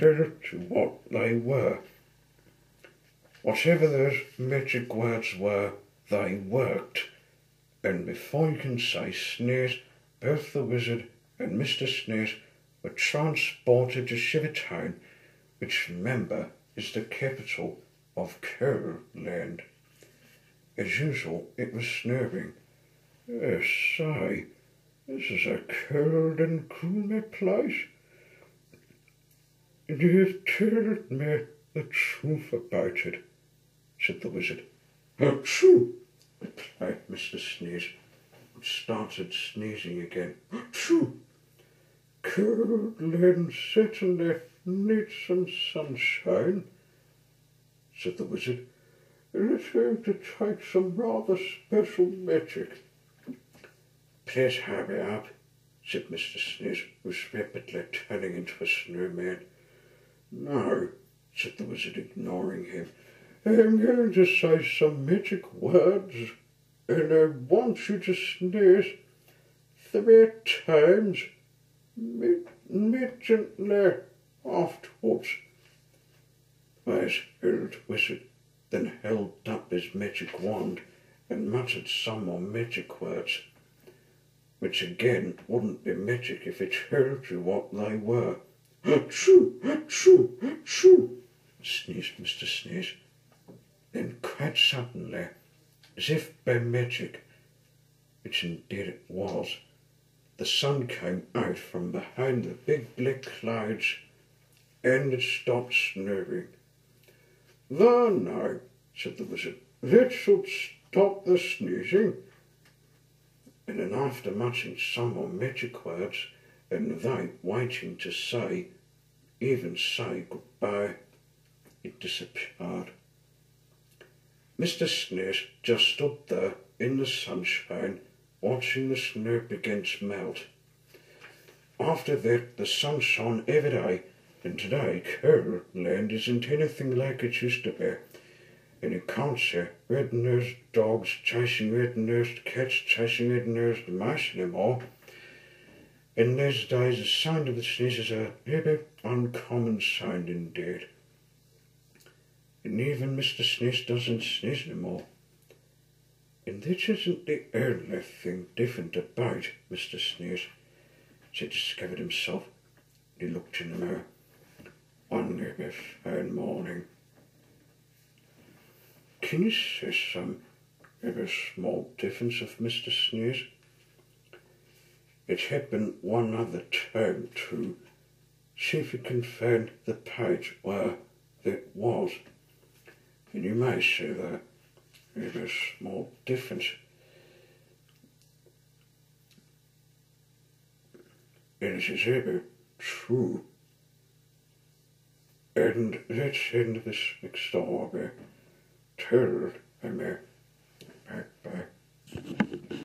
tell you what they were. Whatever those magic words were, they worked, and before you can say sneeze, both the wizard and Mr. Sneeze were transported to Shivertown, which, remember, is the capital of Coalland. As usual, it was snowing. Say, this is a cold and gloomy place. You've told me the truth about it, said the wizard. True, replied Mr. Sneeze, and started sneezing again. True. Coalland certainly needs some sunshine, said the wizard. It's going to take some rather special magic. Please hurry up, said Mr. Sneeze, who was rapidly turning into a snowman. No, said the wizard, ignoring him. I'm going to say some magic words, and I want you to sneeze 3 times immediately afterwards. Wise old wizard then held up his magic wand and muttered some more magic words, which again wouldn't be magic if it told you what they were. Achoo, achoo, achoo, sneezed Mr. Sneeze. Then quite suddenly, as if by magic, which indeed it was, the sun came out from behind the big black clouds, and it stopped snowing. There now, said the wizard, that should stop the sneezing. And then after muttering some more magic words, and they waiting to say, even say goodbye, it disappeared. Mr. Sneeze just stood there in the sunshine, watching the snow begin to melt. After that, the sun shone every day, and today Coalland isn't anything like it used to be. And you can't see red-nosed dogs chasing red-nosed cats chasing red-nosed mice anymore. In those days, the sound of the sneeze is a very uncommon sound indeed. And even Mr. Sneeze doesn't sneeze anymore. And that isn't the only thing different about Mr. Sneeze, he discovered himself. He looked in the mirror. One very fine morning. Can you see some very small difference of Mr. Sneeze? It happened one other time too. See if you can find the page where that was. And you may see the very small difference. And it is very true. And that's the end of this next story. Told, I mean, bye bye.